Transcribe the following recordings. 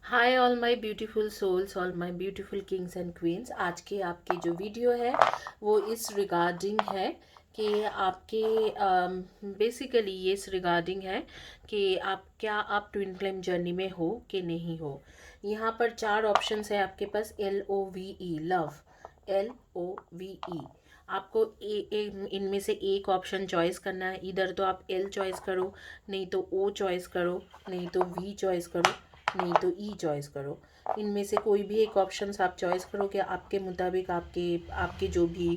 Hi all my beautiful souls, all my beautiful kings and queens. आज के आपकी जो वीडियो है वो इस रिगार्डिंग है कि आपके बेसिकली ये इस रिगार्डिंग है कि आप ट्विन फ्लेम जर्नी में हो कि नहीं हो। यहाँ पर चार ऑप्शंस है आपके पास। LOVE, love, LOVE। आपको इनमें से एक ऑप्शन चॉइस करना है। इधर तो आप L चॉइस करो, नहीं तो O चॉइस करो, नहीं तो V चॉइस करो, नहीं तो ई चॉइस करो। इनमें से कोई भी एक ऑप्शंस आप चॉइस करो कि आपके मुताबिक आपके आपके जो भी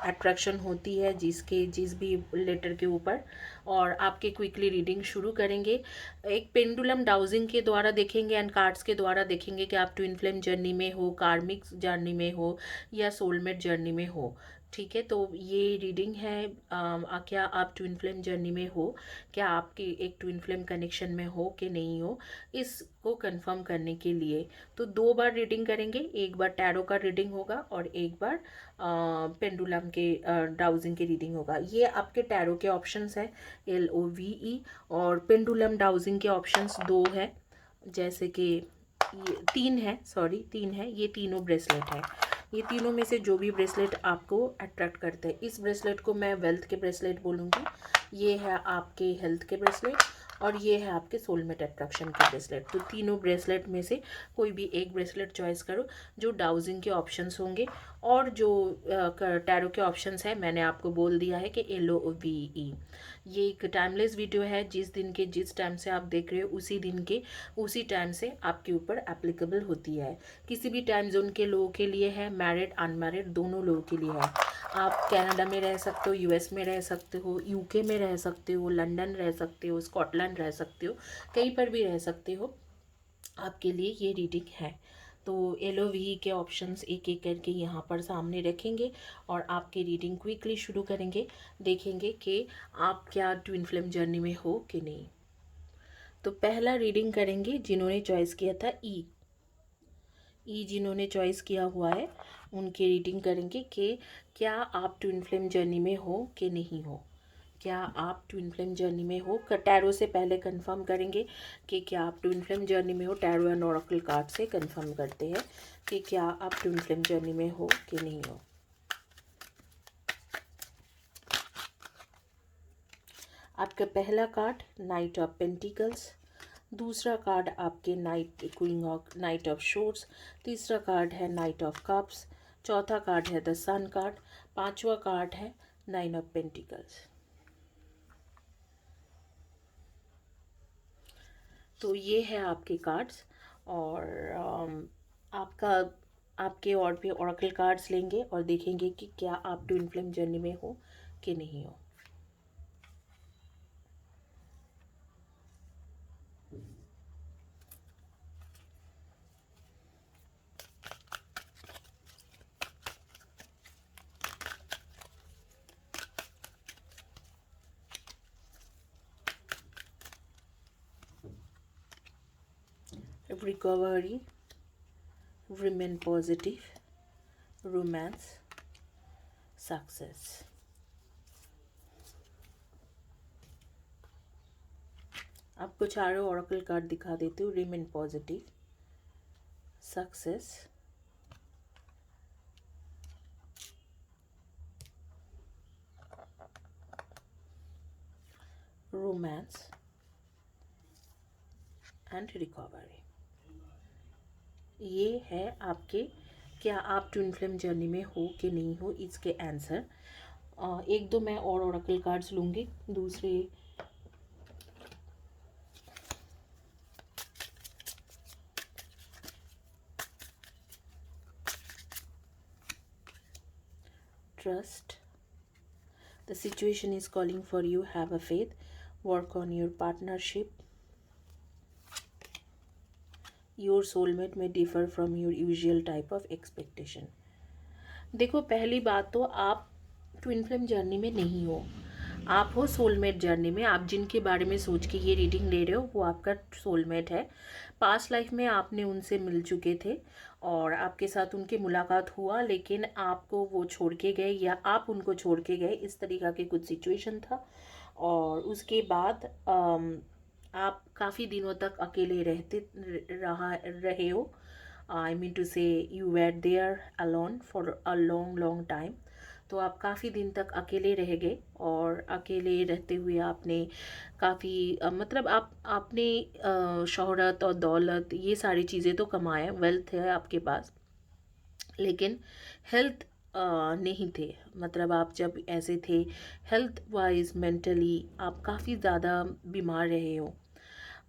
अट्रैक्शन होती है जिस भी लेटर के ऊपर। और आपके क्विकली रीडिंग शुरू करेंगे। एक पेंडुलम डाउजिंग के द्वारा देखेंगे एंड कार्ड्स के द्वारा देखेंगे कि आप ट्विन फ्लेम जर्नी में हो, कार्मिक जर्नी में हो या सोलमेट जर्नी में हो। ठीक है, तो ये रीडिंग है। क्या आप ट्विन फ्लेम जर्नी में हो, क्या आपके एक ट्विन फ्लेम कनेक्शन में हो कि नहीं हो, इसको कंफर्म करने के लिए। तो दो बार रीडिंग करेंगे। एक बार टैरो का रीडिंग होगा और एक बार पेंडुलम के डाउजिंग की रीडिंग होगा। ये आपके टैरो के ऑप्शंस है, LOVE। और पेंडुलम डाउजिंग के ऑप्शंस दो है, जैसे कि ये तीन है, सॉरी तीन है। ये तीनों ब्रेसलेट है। ये तीनों में से जो भी ब्रेसलेट आपको अट्रैक्ट करते हैं, इस ब्रेसलेट को मैं वेल्थ के ब्रेसलेट बोलूँगी, ये है आपके हेल्थ के ब्रेसलेट, और ये है आपके सोलमेट अट्रैक्शन के ब्रेसलेट। तो तीनों ब्रेसलेट में से कोई भी एक ब्रेसलेट चॉइस करो। जो डाउजिंग के ऑप्शंस होंगे और जो टैरो के ऑप्शंस है, मैंने आपको बोल दिया है कि LOVE। ये एक टाइमलेस वीडियो है। जिस दिन के जिस टाइम से आप देख रहे हो उसी दिन के उसी टाइम से आपके ऊपर एप्लीकेबल होती है। किसी भी टाइम जोन के लोगों के लिए है, मैरिड अनमैरिड दोनों लोगों के लिए है। आप कनाडा में रह सकते हो, US में रह सकते हो, UK में रह सकते हो, लंदन रह सकते हो, स्कॉटलैंड रह सकते हो, कहीं पर भी रह सकते हो, आपके लिए ये रीडिंग है। तो LOVE के ऑप्शंस एक एक करके यहाँ पर सामने रखेंगे और आपकी रीडिंग क्विकली शुरू करेंगे। देखेंगे कि आप क्या ट्विन फ्लेम जर्नी में हो कि नहीं। तो पहला रीडिंग करेंगे जिन्होंने चॉइस किया था ई जिन्होंने चॉइस किया हुआ है, उनकी रीडिंग करेंगे कि क्या आप ट्विन फ्लेम जर्नी में हो कि नहीं हो। क्या आप ट्विन फ्लेम जर्नी में हो। टैरो से पहले कंफर्म करेंगे कि क्या आप ट्विन फ्लेम जर्नी में हो। टैरो एंड ओरेकल कार्ड से कंफर्म करते हैं कि क्या आप ट्विन फ्लेम जर्नी में हो कि नहीं हो। आपका पहला कार्ड नाइट ऑफ पेंटिकल्स, दूसरा कार्ड आपके नाइट ऑफ शोर्स, तीसरा कार्ड है नाइट ऑफ कप्स, चौथा कार्ड है द सन कार्ड, पांचवा कार्ड है 9 ऑफ पेंटिकल्स। तो ये है आपके कार्ड्स। और आपका आपके और भी ओरेकल कार्ड्स लेंगे और देखेंगे कि क्या आप ट्विन फ्लेम जर्नी में हो कि नहीं हो। Recovery, remain positive, romance, success. आपको चारों ओरेकल कार्ड दिखा देती हूँ। Remain positive, success, romance and recovery. ये है आपके क्या आप ट्विन फ्लेम जर्नी में हो कि नहीं हो, इसके आंसर। एक दो मैं और ओरेकल कार्ड्स लूँगी दूसरे। Trust, the situation is calling for you, have a faith, work on your partnership, your soulmate may differ from your usual type of expectation. देखो, पहली बात तो आप ट्विन फ्लेम जर्नी में नहीं हो, आप हो सोलमेट जर्नी में। आप जिनके बारे में सोच के ये रीडिंग ले रहे हो वो आपका सोलमेट है। पास्ट लाइफ में आपने उनसे मिल चुके थे और आपके साथ उनकी मुलाकात हुआ, लेकिन आपको वो छोड़ के गए या आप उनको छोड़ के गए, इस तरीक़ा के कुछ सिचुएशन था। और उसके बाद आप काफ़ी दिनों तक अकेले रहे हो। I mean to say you were there alone for a long long time. तो आप काफ़ी दिन तक अकेले रह गए, और अकेले रहते हुए आपने काफ़ी मतलब आपने शोहरत और दौलत ये सारी चीज़ें तो कमाए, वेल्थ है आपके पास, लेकिन हेल्थ नहीं थे। मतलब आप जब ऐसे थे, हेल्थ वाइज मेंटली आप काफ़ी ज़्यादा बीमार रहे हो।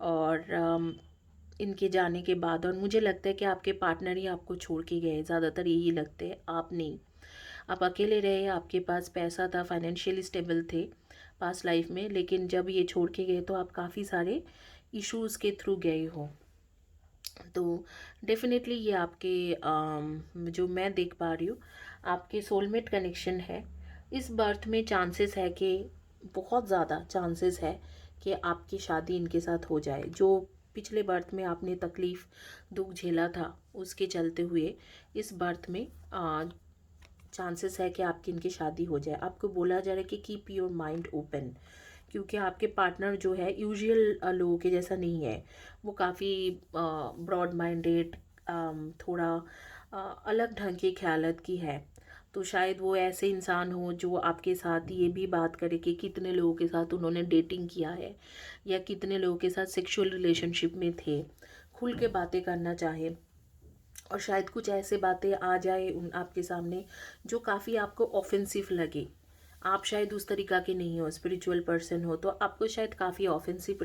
और इनके जाने के बाद, और मुझे लगता है कि आपके पार्टनर ही आपको छोड़ के गए, ज़्यादातर यही लगते हैं, आप नहीं। आप अकेले रहे, आपके पास पैसा था, फाइनेंशियली स्टेबल थे पास्ट लाइफ में, लेकिन जब ये छोड़ के गए तो आप काफ़ी सारे इश्यूज़ के थ्रू गए हो। तो डेफिनेटली ये आपके जो मैं देख पा रही हूँ, आपके सोलमेट कनेक्शन है। इस बर्थ में चांसेस है कि, बहुत ज़्यादा चांसेस है कि आपकी शादी इनके साथ हो जाए। जो पिछले बर्थ में आपने तकलीफ़ दुख झेला था, उसके चलते हुए इस बर्थ में चांसेस है कि आपकी इनकी शादी हो जाए। आपको बोला जा रहा है कि कीप योर माइंड ओपन, क्योंकि आपके पार्टनर जो है यूजुअल लोगों के जैसा नहीं है। वो काफ़ी ब्रॉड माइंडेड, थोड़ा अलग ढंग की ख्यालत की है। तो शायद वो ऐसे इंसान हो जो आपके साथ ये भी बात करे कि कितने लोगों के साथ उन्होंने डेटिंग किया है, या कितने लोगों के साथ सेक्सुअल रिलेशनशिप में थे, खुल के बातें करना चाहे। और शायद कुछ ऐसे बातें आ जाए उन आपके सामने जो काफ़ी आपको ऑफेंसिव लगे। आप शायद उस तरीका के नहीं हो, स्पिरिचुअल पर्सन हो, तो आपको शायद काफ़ी ऑफेंसिव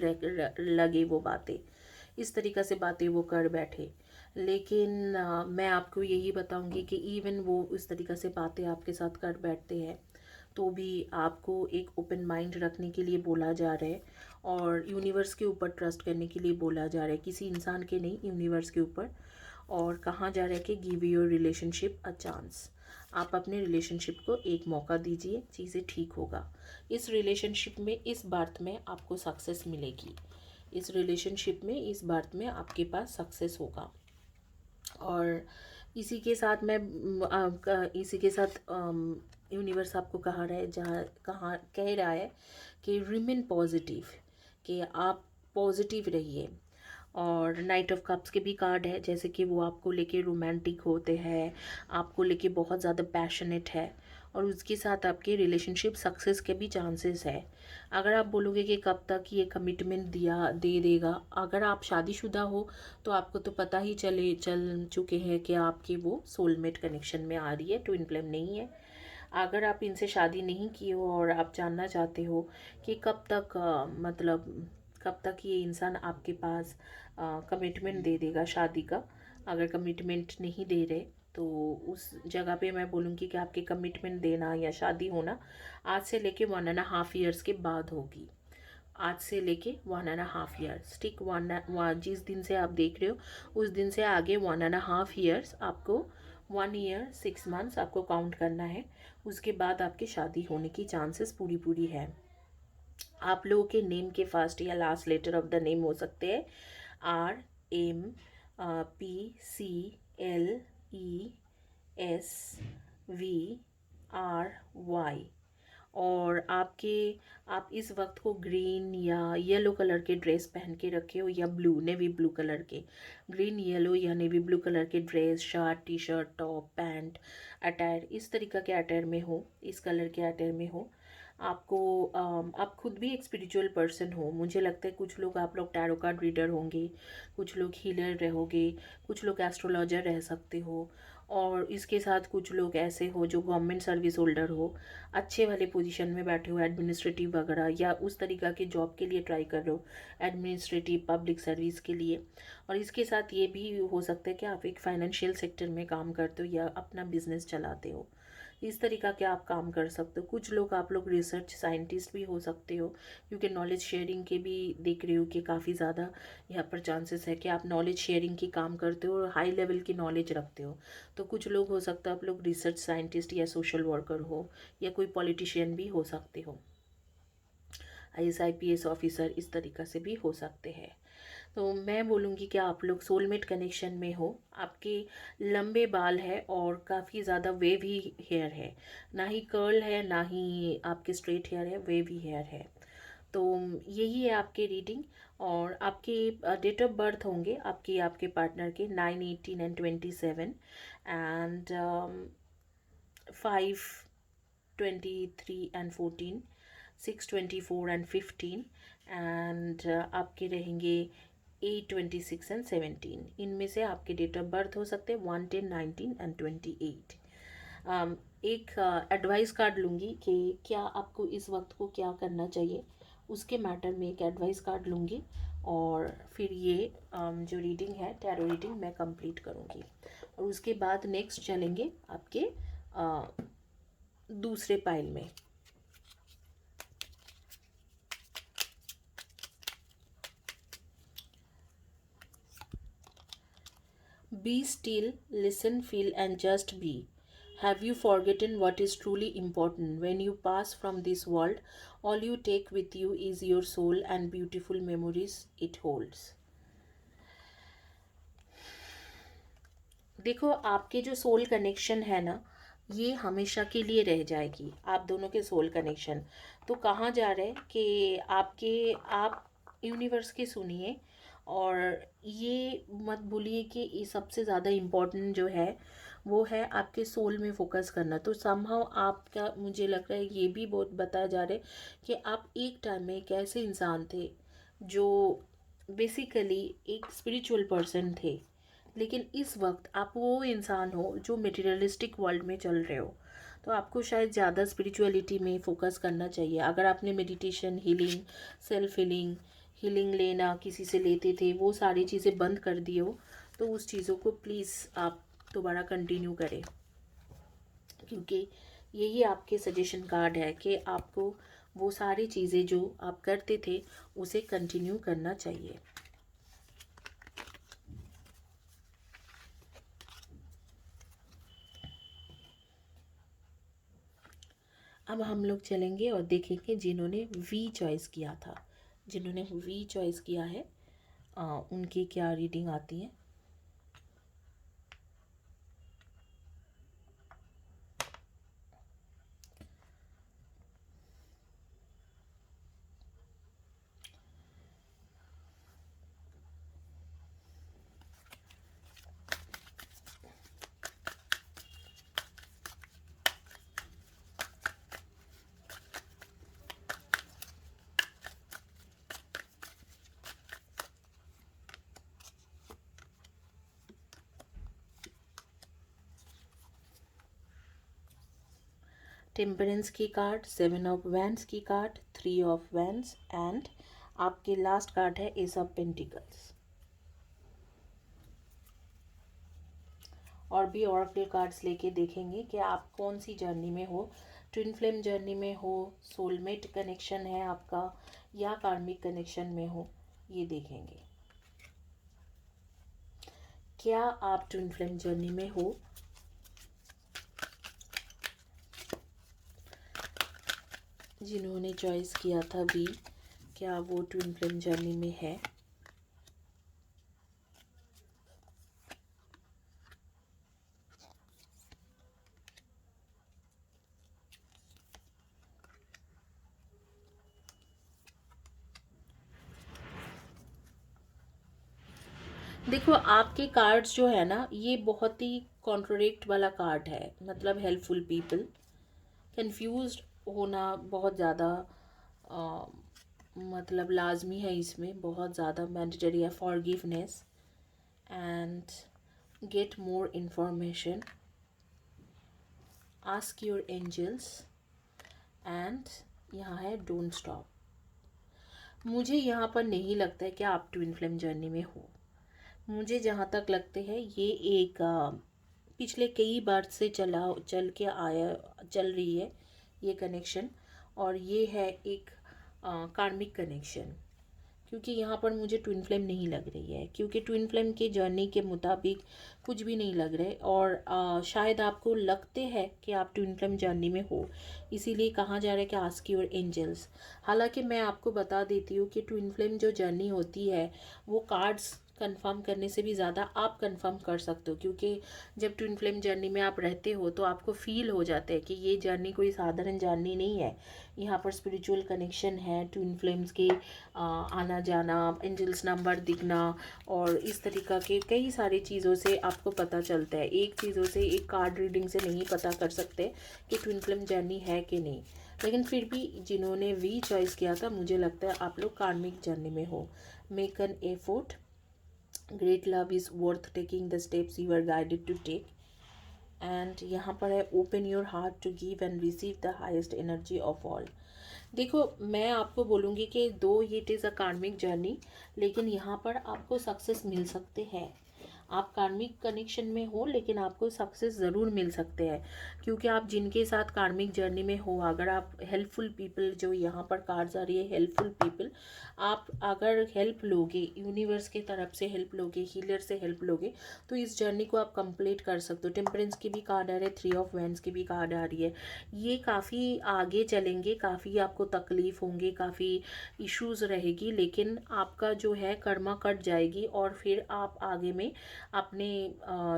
लगे वो बातें, इस तरीका से बातें वो कर बैठे। लेकिन मैं आपको यही बताऊंगी कि इवन वो उस तरीका से बातें आपके साथ कर बैठते हैं, तो भी आपको एक ओपन माइंड रखने के लिए बोला जा रहा है, और यूनिवर्स के ऊपर ट्रस्ट करने के लिए बोला जा रहा है, किसी इंसान के नहीं, यूनिवर्स के ऊपर। और कहा जा रहा है कि give your relationship a chance. आप अपने रिलेशनशिप को एक मौका दीजिए, चीज़ें ठीक होगा। इस रिलेशनशिप में इस बर्थ में आपको सक्सेस मिलेगी। इस रिलेशनशिप में इस बर्थ में आपके पास सक्सेस होगा। और इसी के साथ इसी के साथ यूनिवर्स आपको कहा रहा है, जहाँ कह रहा है कि रिमेन पॉजिटिव, कि आप पॉजिटिव रहिए। और नाइट ऑफ कप्स के भी कार्ड है, जैसे कि वो आपको लेके रोमांटिक होते हैं, आपको लेके बहुत ज़्यादा पैशनेट है, और उसके साथ आपके रिलेशनशिप सक्सेस के भी चांसेस है। अगर आप बोलोगे कि कब तक ये कमिटमेंट दे देगा, अगर आप शादीशुदा हो तो आपको तो पता ही चल चुके हैं कि आपके वो सोलमेट कनेक्शन में आ रही है, ट्विन फ्लेम नहीं है। अगर आप इनसे शादी नहीं की हो और आप जानना चाहते हो कि कब तक मतलब कब तक ये इंसान आपके पास कमिटमेंट दे देगा शादी का, अगर कमिटमेंट नहीं दे रहे, तो उस जगह पे मैं बोलूँगी कि आपके कमिटमेंट देना या शादी होना आज से लेके 1.5 ईयर्स के बाद होगी। आज से लेके 1.5 ईयर्स, ठीक, जिस दिन से आप देख रहे हो उस दिन से आगे 1.5 ईयर्स आपको, 1 ईयर 6 मंथ्स आपको काउंट करना है। उसके बाद आपकी शादी होने की चांसेस पूरी पूरी है। आप लोगों के नेम के फर्स्ट या last letter of the name हो सकते हैं RMPCLESVRY। और आप इस वक्त को ग्रीन या येलो कलर के ड्रेस पहन के रखे हो, या ब्लू, नेवी ब्लू कलर के, ग्रीन येलो या नेवी ब्लू कलर के dress, shirt, T shirt, top, pant, attire, इस तरीका के अटायर में हो, इस कलर के अटायर में हो। आपको आप खुद भी एक स्पिरिचुअल पर्सन हो, मुझे लगता है। कुछ लोग, आप लोग टैरो कार्ड रीडर होंगे, कुछ लोग हीलर रहोगे, कुछ लोग एस्ट्रोलॉजर रह सकते हो, और इसके साथ कुछ लोग ऐसे हो जो गवर्नमेंट सर्विस होल्डर हो, अच्छे वाले पोजीशन में बैठे हो, एडमिनिस्ट्रेटिव वगैरह, या उस तरीका के जॉब के लिए ट्राई कर रहे हो, एडमिनिस्ट्रेटिव पब्लिक सर्विस के लिए। और इसके साथ ये भी हो सकता है कि आप एक फाइनेंशियल सेक्टर में काम करते हो या अपना बिजनेस चलाते हो, इस तरीका के आप काम कर सकते हो। कुछ लोग, आप लोग रिसर्च साइंटिस्ट भी हो सकते हो, क्योंकि नॉलेज शेयरिंग के भी देख रहे हो कि काफ़ी ज़्यादा यहाँ पर चांसेस है कि आप नॉलेज शेयरिंग की काम करते हो और हाई लेवल की नॉलेज रखते हो। तो कुछ लोग, हो सकता है आप लोग रिसर्च साइंटिस्ट या सोशल वर्कर हो, या कोई पॉलिटिशियन भी हो सकते हो, IAS IPS ऑफिसर, इस तरीका से भी हो सकते हैं। तो मैं बोलूँगी कि आप लोग सोलमेट कनेक्शन में हो। आपके लंबे बाल है और काफ़ी ज़्यादा वेवी हेयर है, ना ही कर्ल है ना ही आपके स्ट्रेट हेयर है, वेवी हेयर है। तो यही है आपके रीडिंग। और आपके डेट ऑफ बर्थ होंगे आपके पार्टनर के 9, 18 and 27 and 5, 23 and 14, 6, 24 and 15 and आपके रहेंगे 8, 26 एंड 17। इनमें से आपके डेट ऑफ बर्थ हो सकते हैं 1, 10, 19 एंड 28। एक एडवाइस कार्ड लूँगी कि क्या आपको इस वक्त को क्या करना चाहिए, उसके मैटर में एक एडवाइस कार्ड लूँगी और फिर ये जो रीडिंग है टैरो रीडिंग मैं कंप्लीट करूँगी। और उसके बाद नेक्स्ट चलेंगे आपके दूसरे पाइल में। Be still, listen, feel, and just be. Have you forgotten what is truly important? When you pass from this world, all you take with you is your soul and beautiful memories it holds. देखो, आपके जो soul connection है ना, ये हमेशा के लिए रह जाएगी। आप दोनों के सोल कनेक्शन तो कहाँ जा रहे हैं कि आप यूनिवर्स के सुनिए और ये मत भूलिए कि ये सबसे ज़्यादा इम्पोर्टेंट जो है वो है आपके सोल में फोकस करना। तो समहाउ आपका मुझे लग रहा है ये भी बहुत बताया जा रहा है कि आप एक टाइम में एक ऐसे इंसान थे जो बेसिकली एक स्पिरिचुअल पर्सन थे, लेकिन इस वक्त आप वो इंसान हो जो मटेरियलिस्टिक वर्ल्ड में चल रहे हो। तो आपको शायद ज़्यादा स्पिरिचुअलिटी में फोकस करना चाहिए। अगर आपने मेडिटेशन, हीलिंग, सेल्फ हीलिंग लेना किसी से लेते थे, वो सारी चीज़ें बंद कर दिए हो, तो उस चीज़ों को प्लीज़ आप दोबारा कंटिन्यू करें, क्योंकि यही आपके सजेशन कार्ड है कि आपको वो सारी चीज़ें जो आप करते थे उसे कंटिन्यू करना चाहिए। अब हम लोग चलेंगे और देखेंगे जिन्होंने वी चॉइस किया था, जिन्होंने वी चॉइस किया है उनकी क्या रीडिंग आती है। टेम्परेंस की कार्ड, 7 ऑफ वैंड्स की कार्ड, 3 ऑफ वैंड्स एंड आपके लास्ट कार्ड है एस ऑफ पेंटिकल्स। और भी ऑरेकल कार्ड्स लेके देखेंगे कि आप कौन सी जर्नी में हो, ट्विन फ्लेम जर्नी में हो, सोलमेट कनेक्शन है आपका, या कार्मिक कनेक्शन में हो, ये देखेंगे। क्या आप ट्विन फ्लेम जर्नी में हो? जिन्होंने चॉइस किया था भी, क्या वो ट्विन फ्लेम जर्नी में है? देखो, आपके कार्ड्स जो है ना, ये बहुत ही कॉन्ट्रोडिक्ट वाला कार्ड है, मतलब हेल्पफुल पीपल, कंफ्यूज्ड होना बहुत ज़्यादा मतलब लाजमी है इसमें, बहुत ज़्यादा मैंडेटरी है, forgiveness and get more information, ask your angels एंड यहाँ है डोंट स्टॉप। मुझे यहाँ पर नहीं लगता है कि आप ट्विन फ्लेम जर्नी में हो। मुझे जहाँ तक लगते हैं ये एक पिछले कई बार से चल रही है ये कनेक्शन, और ये है एक कार्मिक कनेक्शन, क्योंकि यहाँ पर मुझे ट्विन फ्लेम नहीं लग रही है, क्योंकि ट्विन फ्लेम के जर्नी के मुताबिक कुछ भी नहीं लग रहा है। और शायद आपको लगते हैं कि आप ट्विन फ्लेम जर्नी में हो, इसीलिए कहा जा रहा है कि आस्क योर एंजल्स। हालांकि मैं आपको बता देती हूँ कि ट्विन फ्लेम जो जर्नी होती है वो कार्ड्स कंफर्म करने से भी ज़्यादा आप कंफर्म कर सकते हो, क्योंकि जब ट्विन फ्लेम जर्नी में आप रहते हो तो आपको फील हो जाता है कि ये जर्नी कोई साधारण जर्नी नहीं है। यहाँ पर स्पिरिचुअल कनेक्शन है, ट्विन फ्लेम्स के आना जाना, एंजल्स नंबर दिखना और इस तरीक़ा के कई सारी चीज़ों से आपको पता चलता है। एक चीज़ों से, एक कार्ड रीडिंग से नहीं पता कर सकते कि ट्विन फ्लेम जर्नी है कि नहीं। लेकिन फिर भी जिन्होंने वी चॉइस किया था, मुझे लगता है आप लोग कार्मिक जर्नी में हो। Make an effort, great love is worth taking the steps you are guided to take. And यहाँ पर है open your heart to give and receive the highest energy of all. देखो, मैं आपको बोलूँगी कि दो इट इज़ अ कार्मिक जर्नी, लेकिन यहाँ पर आपको सक्सेस मिल सकते हैं। आप कार्मिक कनेक्शन में हो लेकिन आपको सक्सेस ज़रूर मिल सकते हैं, क्योंकि आप जिनके साथ कार्मिक जर्नी में हो, अगर आप हेल्पफुल पीपल, जो यहाँ पर कार्ड्स आ रही है हेल्पफुल पीपल, आप अगर हेल्प लोगे, यूनिवर्स की तरफ से हेल्प लोगे, हीलर से हेल्प लोगे, तो इस जर्नी को आप कंप्लीट कर सकते हो। टेम्परेंस की भी कार्ड आ रही है, 3 ऑफ वैंड्स की भी कार्ड आ रही है। ये काफ़ी आगे चलेंगे, काफ़ी आपको तकलीफ़ होंगे, काफ़ी इश्यूज़ रहेगी, लेकिन आपका जो है कर्मा कट जाएगी और फिर आप आगे में अपने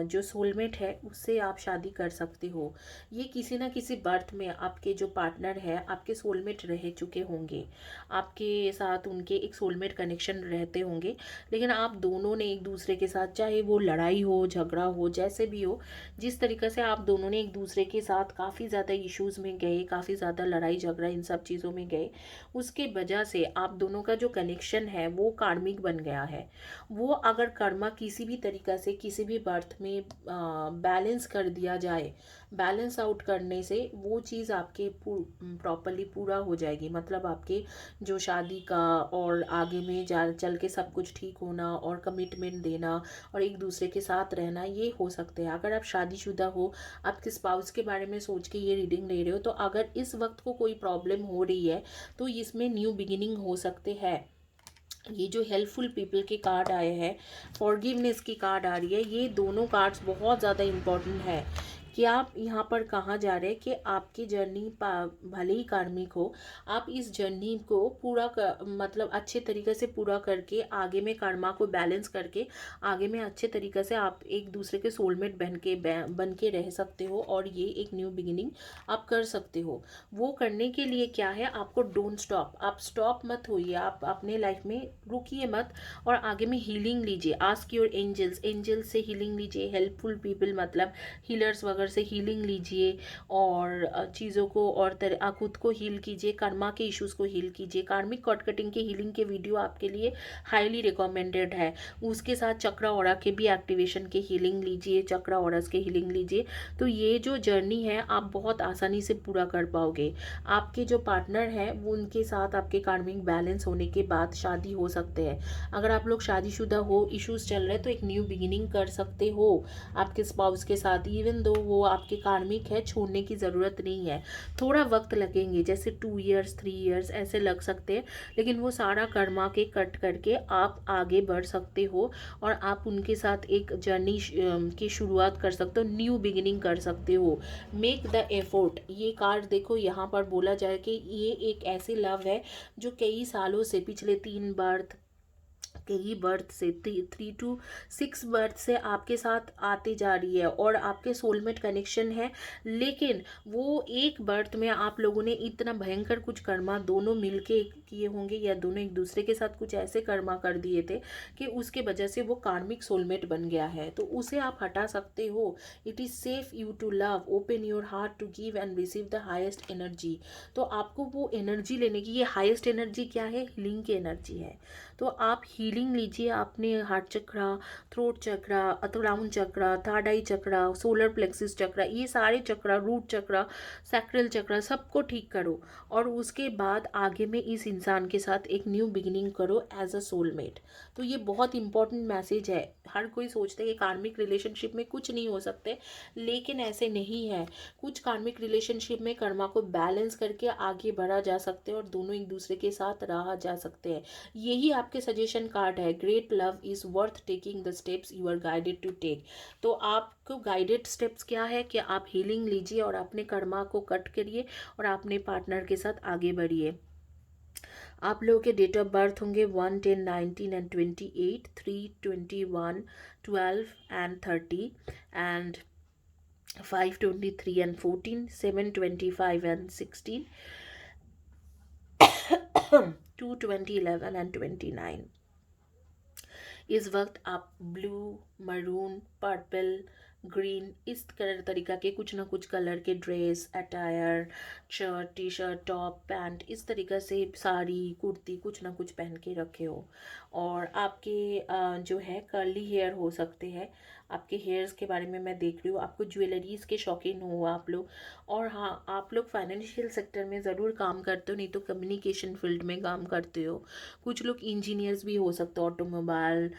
जो सोलमेट है उससे आप शादी कर सकते हो। ये किसी ना किसी बर्थ में आपके जो पार्टनर है आपके सोलमेट रह चुके होंगे, आपके साथ उनके एक सोलमेट कनेक्शन रहते होंगे, लेकिन आप दोनों ने एक दूसरे के साथ, चाहे वो लड़ाई हो, झगड़ा हो, जैसे भी हो, जिस तरीके से आप दोनों ने एक दूसरे के साथ काफ़ी ज़्यादा इश्यूज़ में गए, काफ़ी ज़्यादा लड़ाई झगड़ा इन सब चीज़ों में गए, उसके वजह से आप दोनों का जो कनेक्शन है वो कार्मिक बन गया है। वो अगर कर्मा किसी भी तरीक़ा से किसी भी बर्थ में बैलेंस कर दिया जाए, बैलेंस आउट करने से वो चीज़ आपके प्रॉपरली पूरा हो जाएगी। मतलब आपके जो शादी का और आगे में जा चल के सब कुछ ठीक होना और कमिटमेंट देना और एक दूसरे के साथ रहना, ये हो सकते हैं। अगर आप शादीशुदा हो, आपके स्पाउस के बारे में सोच के ये रीडिंग ले रहे हो, तो अगर इस वक्त को कोई प्रॉब्लम हो रही है तो इसमें न्यू बिगिनिंग हो सकते हैं। ये जो हेल्पफुल पीपल के कार्ड आए हैं, फॉरगिवनेस की कार्ड आ रही है, ये दोनों कार्ड्स बहुत ज़्यादा इम्पोर्टेंट है कि आप यहाँ पर कहाँ जा रहे हैं कि आपकी जर्नी भले ही कार्मिक हो, आप इस जर्नी को पूरा मतलब अच्छे तरीके से पूरा करके आगे में कर्मा को बैलेंस करके आगे में अच्छे तरीके से आप एक दूसरे के सोलमेट बन के रह सकते हो और ये एक न्यू बिगिनिंग आप कर सकते हो। वो करने के लिए क्या है, आपको डोंट स्टॉप, आप स्टॉप मत होइए, आप अपने लाइफ में रुकिए मत और आगे में हीलिंग लीजिए। आस्क योर एंजल्स, एंजल्स से हीलिंग लीजिए, हेल्पफुल पीपल मतलब हीलर्स वगैरह से हीलिंग लीजिए और चीज़ों को और खुद को हील कीजिए, कर्मा के इश्यूज़ को हील कीजिए। कार्मिक कॉर्ड कटिंग के हीलिंग के वीडियो आपके लिए हाईली रिकमेंडेड है। उसके साथ चक्रा ऑरा के भी एक्टिवेशन के हीलिंग लीजिए, चक्रा ऑरास के हीलिंग लीजिए। तो ये जो जर्नी है आप बहुत आसानी से पूरा कर पाओगे। आपके जो पार्टनर हैं वो उनके साथ आपके कार्मिक बैलेंस होने के बाद शादी हो सकते हैं। अगर आप लोग शादीशुदा हो, इश्यूज़ चल रहे हैं, तो एक न्यू बिगिनिंग कर सकते हो आपके स्पाउस के साथ। इवन दो वो आपके कार्मिक है, छोड़ने की ज़रूरत नहीं है। थोड़ा वक्त लगेंगे, जैसे 2 ईयर्स 3 ईयर्स ऐसे लग सकते हैं, लेकिन वो सारा कर्मा के कट करके आप आगे बढ़ सकते हो और आप उनके साथ एक जर्नी की शुरुआत कर सकते हो, न्यू बिगिनिंग कर सकते हो। मेक द एफर्ट, ये कार्ड देखो यहाँ पर बोला जाए कि ये एक ऐसी लव है जो कई सालों से, पिछले 3 बर्थ, कई बर्थ से 3 to 6 बर्थ से आपके साथ आती जा रही है और आपके सोलमेट कनेक्शन है। लेकिन वो एक बर्थ में आप लोगों ने इतना भयंकर कुछ कर्मा दोनों मिलके किए होंगे या दोनों एक दूसरे के साथ कुछ ऐसे कर्मा कर दिए थे कि उसके वजह से वो कार्मिक सोलमेट बन गया है। तो उसे आप हटा सकते हो। It is safe you to love, open your heart to give and receive the highest energy. तो आपको वो एनर्जी लेने की, ये हाईएस्ट एनर्जी क्या है, हीलिंग की एनर्जी है। तो आप हीलिंग लीजिए अपने हार्ट चक्रा, थ्रोट चक्रा, अतुलाउन चक्रा, थर्ड आई चक्रा, सोलर प्लेक्सिस चक्रा, ये सारे चक्रा, रूट चक्रा, सैक्रल चक्रा, सबको ठीक करो और उसके बाद आगे में इस इंसान के साथ एक न्यू बिगिनिंग करो एज अ सोलमेट। तो ये बहुत इंपॉर्टेंट मैसेज है। हर कोई सोचता है कि कार्मिक रिलेशनशिप में कुछ नहीं हो सकते, लेकिन ऐसे नहीं है। कुछ कार्मिक रिलेशनशिप में कर्मा को बैलेंस करके आगे बढ़ा जा सकते हैं और दोनों एक दूसरे के साथ रहा जा सकते हैं। यही आपके सजेशन कार्ड है, great love is worth taking the steps you are guided to take. तो आपको गाइडेड स्टेप्स क्या है कि आप हीलिंग लीजिए और अपने कर्मा को कट करिए और अपने पार्टनर के साथ आगे बढ़िए। आप लोगों के डेट ऑफ बर्थ होंगे 1, 10, 19 and 28, 3, 21, 12 and 30 and 5, 23 and 14, 7, 25 and 16, 2, 20, 11 and 29। इस वक्त आप ब्लू, मरून, पर्पल, ग्रीन इस कलर तरीका के कुछ ना कुछ कलर के dress, attire, shirt, T shirt, top, pant इस तरीका से साड़ी, कुर्ती कुछ ना कुछ पहन के रखे हो। और आपके जो है कर्ली हेयर हो सकते हैं। आपके हेयर्स के बारे में मैं देख रही हूँ, आपको ज्वेलरीज के शौकीन हो आप लोग। और हाँ, आप लोग फाइनेंशियल सेक्टर में ज़रूर काम करते हो, नहीं तो कम्युनिकेशन फील्ड में काम करते हो। कुछ लोग इंजीनियर्स भी हो सकते हो, automobile,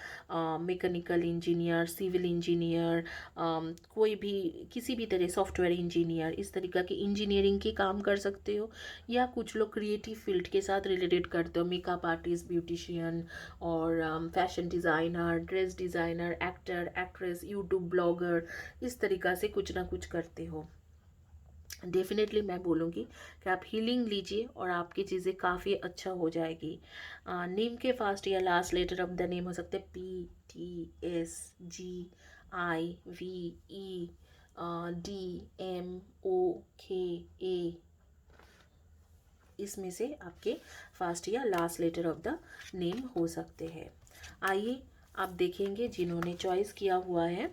mechanical engineer, civil engineer, कोई भी किसी भी तरह सॉफ्टवेयर इंजीनियर इस तरीका की इंजीनियरिंग के काम कर सकते हो। या कुछ लोग क्रिएटिव फील्ड के साथ रिलेटेड करते हो, मेकअप आर्टिस्ट, ब्यूटिशियन और fashion designer, dress designer, actor, actress, YouTube blogger इस तरीका से कुछ ना कुछ करते हो। डेफिनेटली मैं बोलूँगी कि आप हीलिंग लीजिए और आपकी चीज़ें काफ़ी अच्छा हो जाएगी। नेम के फर्स्ट या last letter of the name हो सकते हैं PTSGIVE, DMOKA। इसमें से आपके फर्स्ट या last letter of the name हो सकते हैं। आइए आप देखेंगे जिन्होंने चॉइस किया हुआ है।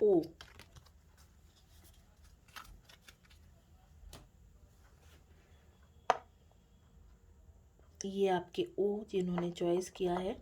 ओ, ये आपके ओ जिन्होंने चॉइस किया है।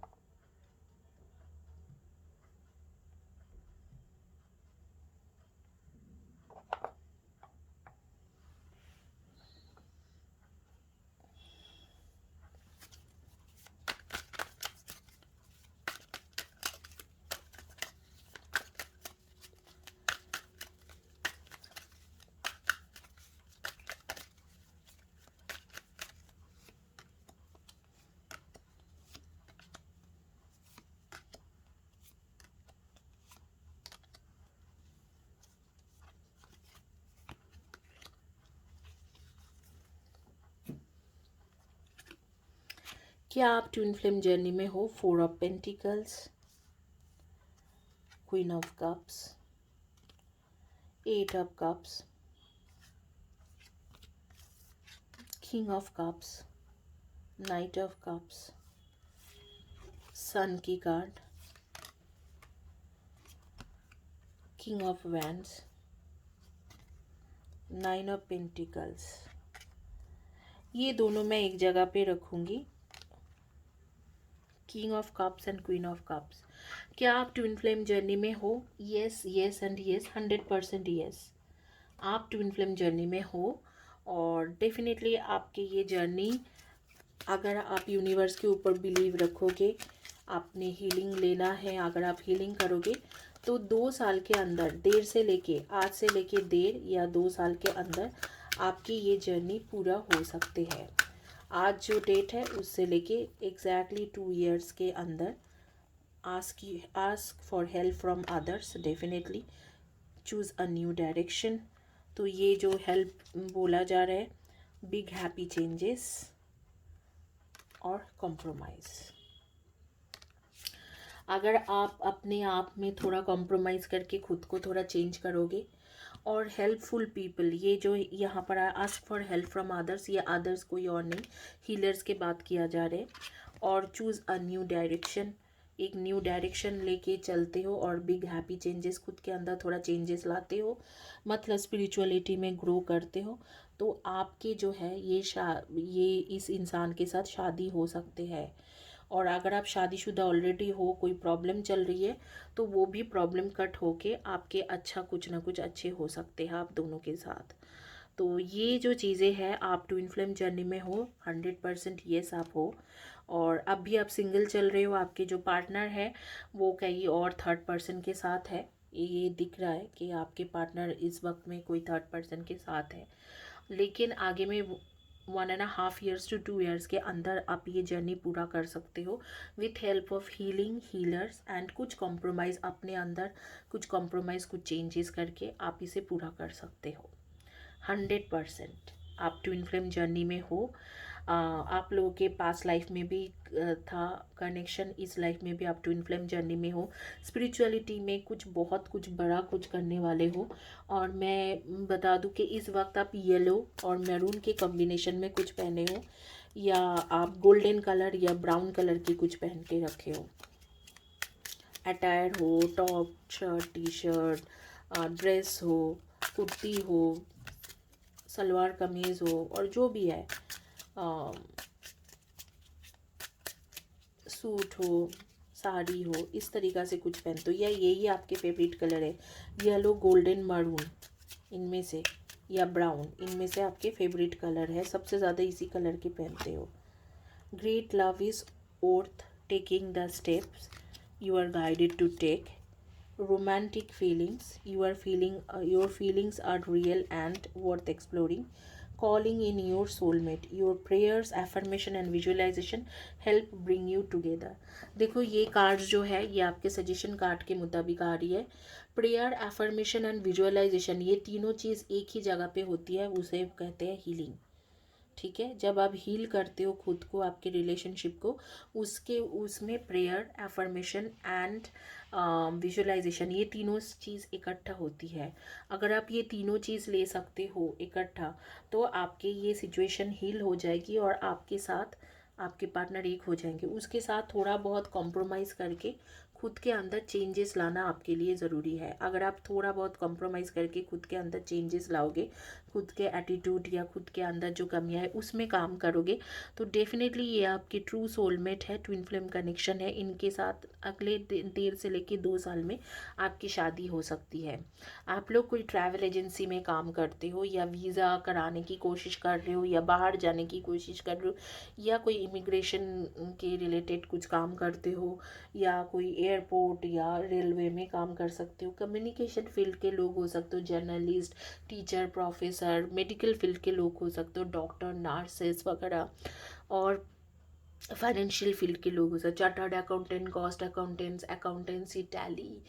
क्या आप ट्विन फ्लेम जर्नी में हो? 4 of pentacles, queen of cups, 8 of cups, king of cups, knight of cups, sun की card, king of wands, 9 of pentacles. ये दोनों मैं एक जगह पे रखूँगी, king of cups and queen of cups. क्या आप ट्विन फ्लेम जर्नी में हो? Yes, yes and yes, 100% yes. आप ट्विन फ्लेम जर्नी में हो और डेफिनेटली आपकी ये जर्नी, अगर आप यूनिवर्स के ऊपर बिलीव रखोगे, आपने हीलिंग लेना है, अगर आप हीलिंग करोगे तो 2 साल के अंदर, देर से लेके आज से लेके देर या 2 साल के अंदर आपकी ये जर्नी पूरा हो सकती है। आज जो डेट है उससे लेके एग्जैक्टली 2 years के अंदर ask for help from others, definitely choose a new direction. तो ये जो हेल्प बोला जा रहा है, बिग हैप्पी चेंजेस और कॉम्प्रोमाइज़। अगर आप अपने आप में थोड़ा कॉम्प्रोमाइज़ करके खुद को थोड़ा चेंज करोगे और हेल्पफुल पीपल, ये जो यहाँ पर ask for help from others, ये अदर्स कोई और नहीं, हीलर्स के बात किया जा रहा है। और चूज़ अ न्यू डायरेक्शन, एक न्यू डायरेक्शन लेके चलते हो और बिग हैप्पी चेंजेस, खुद के अंदर थोड़ा चेंजेस लाते हो, मतलब स्पिरिचुअलिटी में ग्रो करते हो। तो आपके जो है ये इस इंसान के साथ शादी हो सकते हैं। और अगर आप शादीशुदा ऑलरेडी हो, कोई प्रॉब्लम चल रही है, तो वो भी प्रॉब्लम कट होके आपके अच्छा कुछ ना कुछ अच्छे हो सकते हैं आप दोनों के साथ। तो ये जो चीज़ें हैं, आप ट्विन फ्लेम जर्नी में हो, 100% येस आप हो। और अब भी आप सिंगल चल रहे हो, आपके जो पार्टनर है वो कहीं और थर्ड पर्सन के साथ है। ये दिख रहा है कि आपके पार्टनर इस वक्त में कोई थर्ड पर्सन के साथ है, लेकिन आगे में 1.5 years to 2 years के अंदर आप ये जर्नी पूरा कर सकते हो with help of healing healers and कुछ कॉम्प्रोमाइज़ अपने अंदर, कुछ कॉम्प्रोमाइज़, कुछ चेंजेस करके आप इसे पूरा कर सकते हो 100%। आप ट्विन फ्लेम जर्नी में हो, आप लोगों के पास लाइफ में भी था कनेक्शन, इस लाइफ में भी आप ट्विन फ्लेम जर्नी में हो, स्पिरिचुअलिटी में कुछ बहुत कुछ बड़ा कुछ करने वाले हो। और मैं बता दूं कि इस वक्त आप येलो और मैरून के कॉम्बिनेशन में कुछ पहने हो, या आप गोल्डन कलर या ब्राउन कलर की कुछ पहन के रखे हो, अटायर हो, top shirt T shirt, dress हो, कुर्ती हो, सलवार कमीज़ हो, और जो भी है, सूट हो, साड़ी हो, इस तरीक़ा से कुछ पहनते हो, या यही आपके फेवरेट कलर है, येलो, गोल्डन, मरून, इनमें से, या ब्राउन, इनमें से आपके फेवरेट कलर है, सबसे ज़्यादा इसी कलर के पहनते हो। Great love is worth taking the steps you are guided to take. Romantic feelings, your feelings are real and worth exploring. Calling in your soulmate, your prayers, affirmation and visualization help bring you together. देखो ये card जो है ये आपके suggestion card के मुताबिक आ रही है। प्रेयर, एफर्मेशन एंड विजुअलाइजेशन, ये तीनों चीज़ एक ही जगह पे होती है, उसे कहते हैं हीलिंग। ठीक है, जब आप हील करते हो खुद को, आपके रिलेशनशिप को, उसमें प्रेयर, एफर्मेशन एंड विजुअलाइजेशन, ये तीनों चीज़ इकट्ठा होती है। अगर आप ये तीनों चीज़ ले सकते हो इकट्ठा, तो आपके ये सिचुएशन हील हो जाएगी और आपके साथ आपके पार्टनर एक हो जाएंगे। उसके साथ थोड़ा बहुत कॉम्प्रोमाइज़ करके खुद के अंदर चेंजेस लाना आपके लिए ज़रूरी है। अगर आप थोड़ा बहुत कॉम्प्रोमाइज़ करके खुद के अंदर चेंजेस लाओगे, खुद के एटीट्यूड या खुद के अंदर जो कमियां है उसमें काम करोगे, तो डेफिनेटली ये आपकी ट्रू सोलमेट है, ट्विन फ्लेम कनेक्शन है। इनके साथ अगले 1.5 से लेके 2 साल में आपकी शादी हो सकती है। आप लोग कोई ट्रैवल एजेंसी में काम करते हो, या वीज़ा कराने की कोशिश कर रहे हो, या बाहर जाने की कोशिश कर रहे हो, या कोई इमिग्रेशन के रिलेटेड कुछ काम करते हो, या कोई एयरपोर्ट या रेलवे में काम कर सकते हो, कम्युनिकेशन फील्ड के लोग हो सकते हो, journalist, teacher, professor, medical field के लोग हो सकते हो, डॉक्टर, नर्सेस वगैरह, और फाइनेंशियल फील्ड के लोग हो सकते, chartered accountant, cost accountants, accountancy, tally,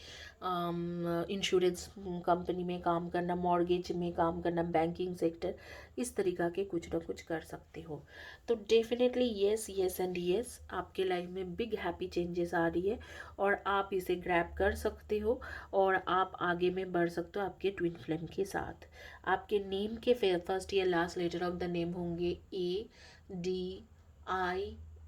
insurance company में काम करना, मॉर्गेज में काम करना, बैंकिंग सेक्टर, इस तरीक़ा के कुछ ना कुछ कर सकते हो। तो definitely yes, yes and yes, आपके लाइफ में बिग हैप्पी चेंजेस आ रही है और आप इसे ग्रैब कर सकते हो और आप आगे में बढ़ सकते हो आपके ट्विन फ्लेम के साथ। आपके नेम के फर्स्ट या last letter of the name होंगे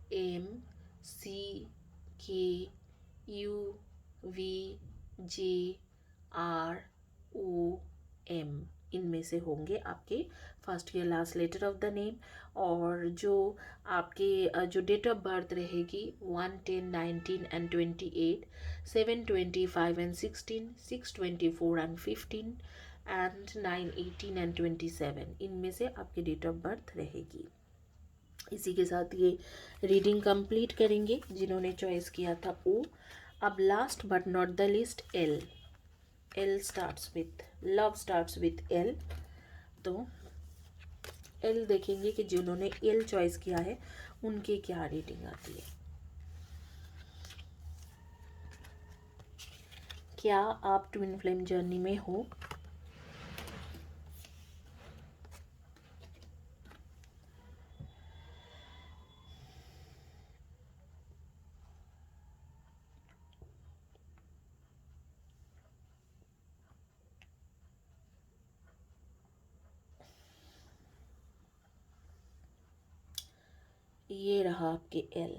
ADIMCKUVJROM, इनमें से होंगे आपके फर्स्ट या last letter of the name. और जो आपके जो डेट ऑफ बर्थ रहेगी 1, 10, 19 and 28, 7, 25 and 16, 6, 24 and 15 and 9, 18 and 27, इनमें से आपकी डेट ऑफ बर्थ रहेगी। इसी के साथ ये रीडिंग कंप्लीट करेंगे जिन्होंने चॉइस किया था ओ। अब last but not the list, L starts with love, starts with L. तो एल देखेंगे कि जिन्होंने एल चॉइस किया है उनके क्या रीडिंग आती है। क्या आप ट्विन फ्लेम जर्नी में हो? ये रहा आपके एल।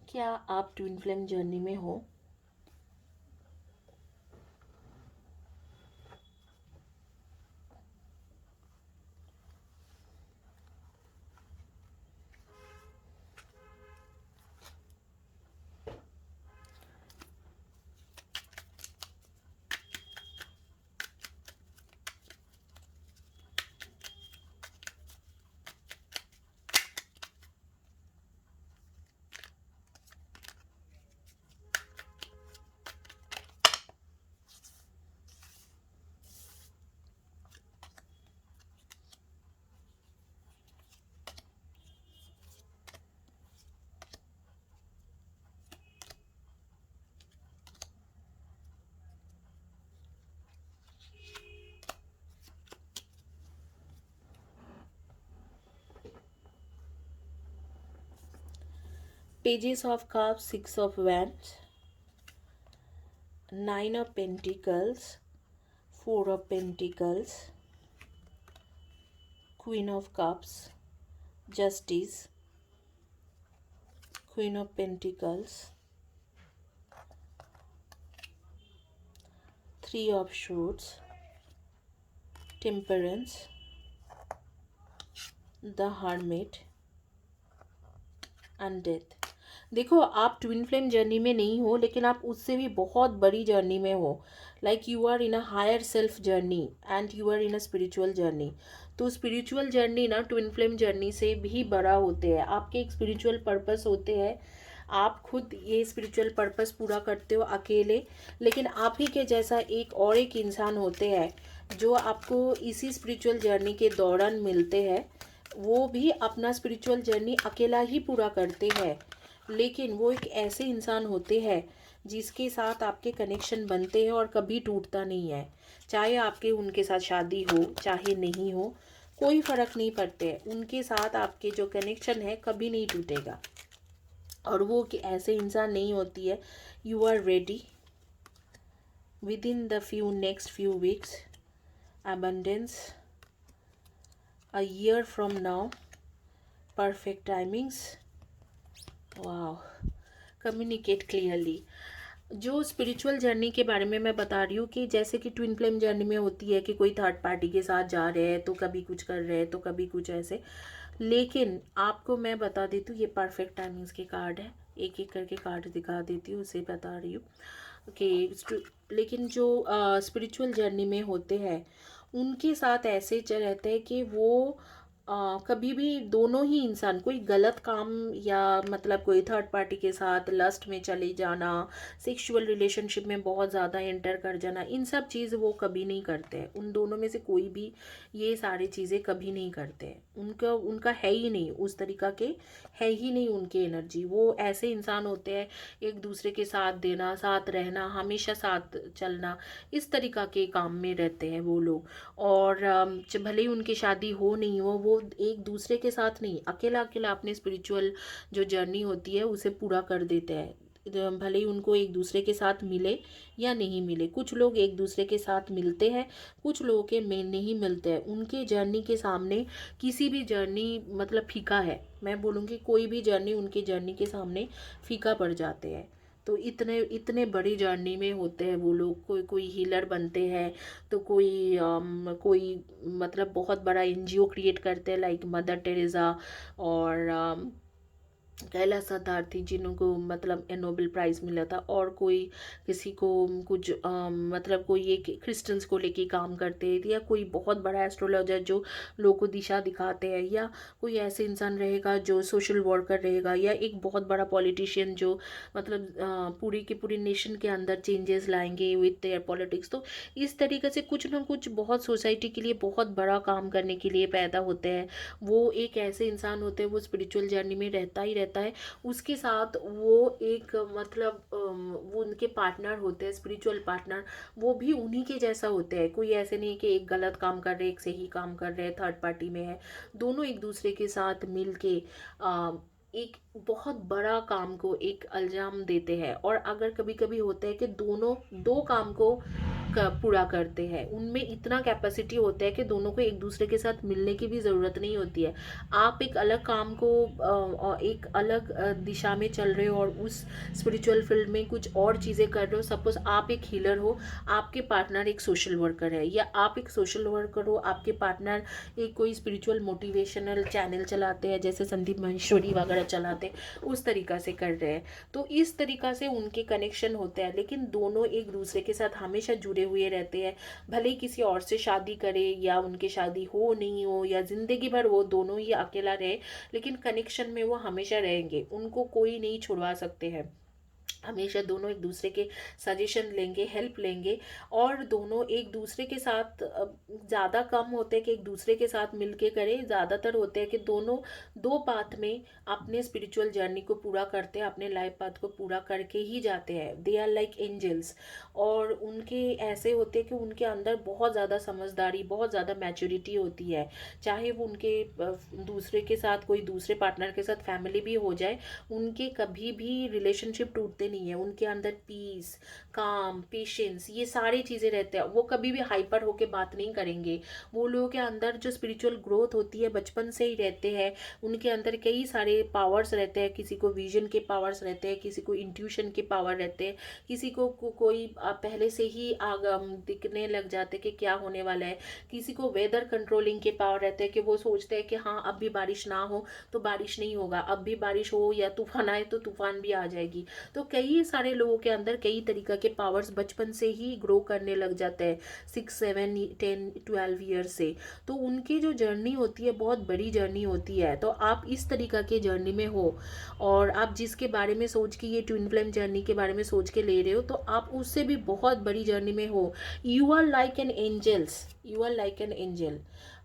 क्या आप ट्विन फ्लेम जर्नी में हो? Pages of Cups, Six of Wands, Nine of Pentacles, Four of Pentacles, Queen of Cups, Justice, Queen of Pentacles, Three of Swords, Temperance, The Hermit and death. देखो, आप twin flame journey में नहीं हो, लेकिन आप उससे भी बहुत बड़ी जर्नी में हो। Like you are in a higher self journey and you are in a spiritual journey. तो स्पिरिचुअल जर्नी ना ट्विन फ्लेम जर्नी से भी बड़ा होते हैं। आपके एक स्पिरिचुअल पर्पस होते हैं, आप खुद ये स्पिरिचुअल पर्पस पूरा करते हो अकेले, लेकिन आप ही के जैसा एक इंसान होते हैं जो आपको इसी स्पिरिचुअल जर्नी के दौरान मिलते हैं। वो भी अपना स्पिरिचुअल जर्नी अकेला ही पूरा करते हैं, लेकिन वो एक ऐसे इंसान होते हैं जिसके साथ आपके कनेक्शन बनते हैं और कभी टूटता नहीं है। चाहे आपके उनके साथ शादी हो चाहे नहीं हो, कोई फ़र्क नहीं पड़ते, उनके साथ आपके जो कनेक्शन है कभी नहीं टूटेगा। और वो कि ऐसे इंसान नहीं होती है। You are ready with in the next few weeks, abundance, a year from now, perfect timings, wow, communicate clearly। जो स्पिरिचुअल जर्नी के बारे में मैं बता रही हूँ कि जैसे कि ट्विन फ्लेम जर्नी में होती है कि कोई थर्ड पार्टी के साथ जा रहे हैं तो कभी कुछ कर रहे हैं तो कभी कुछ ऐसे, लेकिन आपको मैं बता देती हूँ ये परफेक्ट टाइमिंग्स के कार्ड है। एक एक करके कार्ड दिखा देती हूँ, उसे बता रही हूँ कि लेकिन जो स्पिरिचुअल जर्नी में होते हैं उनके साथ ऐसे रहते हैं कि वो कभी भी दोनों ही इंसान कोई गलत काम या मतलब कोई थर्ड पार्टी के साथ लस्ट में चले जाना, सेक्सुअल रिलेशनशिप में बहुत ज़्यादा एंटर कर जाना, इन सब चीज़ वो कभी नहीं करते हैं। उन दोनों में से कोई भी ये सारी चीज़ें कभी नहीं करते हैं। उनका उनका है ही नहीं, उस तरीका के है ही नहीं उनकी एनर्जी। वो ऐसे इंसान होते हैं एक दूसरे के साथ देना, साथ रहना, हमेशा साथ चलना, इस तरीका के काम में रहते हैं वो लोग। और भले ही उनकी शादी हो नहीं हो, वो एक दूसरे के साथ नहीं, अकेला अकेला अपने स्पिरिचुअल जो जर्नी होती है उसे पूरा कर देते हैं। भले ही उनको एक दूसरे के साथ मिले या नहीं मिले। कुछ लोग एक दूसरे के साथ मिलते हैं, कुछ लोगों के में नहीं मिलते हैं। उनके जर्नी के सामने किसी भी जर्नी मतलब फीका है। मैं बोलूँगी कोई भी जर्नी उनकी जर्नी के सामने फीका पड़ जाते हैं। तो इतने इतने बड़ी जर्नी में होते हैं वो लोग। कोई कोई हीलर बनते हैं, तो कोई मतलब बहुत बड़ा एनजीओ क्रिएट करते हैं लाइक मदर टेरेसा और कैलाश सत्यार्थी जिनको मतलब नोबेल प्राइज़ मिला था। और कोई किसी को कुछ मतलब कोई एक क्रिश्चियंस को लेके काम करते हैं, या कोई बहुत बड़ा एस्ट्रोलॉजर जो लोगों को दिशा दिखाते हैं, या कोई ऐसे इंसान रहेगा जो सोशल वर्कर रहेगा, या एक बहुत बड़ा पॉलिटिशियन जो मतलब पूरी की पूरी नेशन के अंदर चेंजेस लाएंगे विथ देयर पॉलिटिक्स। तो इस तरीके से कुछ ना कुछ बहुत सोसाइटी के लिए बहुत बड़ा काम करने के लिए पैदा होते हैं। वो एक ऐसे इंसान होते हैं, वो स्पिरिचुअल जर्नी में रहता ही रहता है। उसके साथ वो एक मतलब वो उनके पार्टनर होते हैं, स्पिरिचुअल पार्टनर, वो भी उन्हीं के जैसा होते हैं। कोई ऐसे नहीं कि एक गलत काम कर रहे एक सही काम कर रहे थर्ड पार्टी में है। दोनों एक दूसरे के साथ मिल के एक बहुत बड़ा काम को एक अंजाम देते हैं। और अगर कभी कभी होता है कि दोनों दो काम को पूरा करते हैं, उनमें इतना कैपेसिटी होता है कि दोनों को एक दूसरे के साथ मिलने की भी ज़रूरत नहीं होती है। आप एक अलग काम को एक अलग दिशा में चल रहे हो और उस स्पिरिचुअल फील्ड में कुछ और चीज़ें कर रहे हो। सपोज आप एक हीलर हो, आपके पार्टनर एक सोशल वर्कर है, या आप एक सोशल वर्कर हो, आपके पार्टनर एक कोई स्पिरिचुअल मोटिवेशनल चैनल चलाते हैं जैसे संदीप महेश्वरी वगैरह चलाते हैं, उस तरीका से कर रहे हैं। तो इस तरीका से उनके कनेक्शन होते हैं, लेकिन दोनों एक दूसरे के साथ हमेशा जुड़े हुए रहते हैं। भले ही किसी और से शादी करे या उनकी शादी हो नहीं हो या ज़िंदगी भर वो दोनों ही अकेला रहे, लेकिन कनेक्शन में वो हमेशा रहेंगे, उनको कोई नहीं छुड़वा सकते हैं। हमेशा दोनों एक दूसरे के सजेशन लेंगे, हेल्प लेंगे, और दोनों एक दूसरे के साथ ज़्यादा कम होते हैं कि एक दूसरे के साथ मिलके करें, ज़्यादातर होते हैं कि दोनों दो पाथ में अपने स्पिरिचुअल जर्नी को पूरा करते हैं, अपने लाइफ पाथ को पूरा करके ही जाते हैं। They are like angels. और उनके ऐसे होते हैं कि उनके अंदर बहुत ज़्यादा समझदारी, बहुत ज़्यादा मैच्योरिटी होती है। चाहे वो उनके दूसरे के साथ, कोई दूसरे पार्टनर के साथ फैमिली भी हो जाए, उनके कभी भी रिलेशनशिप टूटते नहीं है। उनके अंदर पीस, काम, पेशेंस, ये सारी चीज़ें रहते हैं। वो कभी भी हाइपर होके बात नहीं करेंगे। वो लोगों के अंदर जो स्पिरिचुअल ग्रोथ होती है बचपन से ही रहते हैं। उनके अंदर कई सारे पावर्स रहते हैं। किसी को विजन के पावर्स रहते हैं, किसी को इंट्यूशन के पावर रहते हैं, किसी को कोई पहले से ही दिखने लग जाते कि क्या होने वाला है। किसी को वेदर कंट्रोलिंग के पावर रहते हैं कि वो सोचते हैं कि हाँ अब भी बारिश ना हो तो बारिश नहीं होगा, अब भी बारिश हो या तूफान आए तो तूफान भी आ जाएगी। तो कई सारे लोगों के अंदर कई तरीक़ा के पावर्स बचपन से ही ग्रो करने लग जाते हैं, 6, 7, 10, 12 ईयर से। तो उनकी जो जर्नी होती है बहुत बड़ी जर्नी होती है। तो आप इस तरीक़ा के जर्नी में हो, और आप जिसके बारे में सोच के, ये ट्विन फ्लेम जर्नी के बारे में सोच के ले रहे हो, तो आप उससे भी बहुत बड़ी जर्नी में हो। You are like an angels, you are like an angel.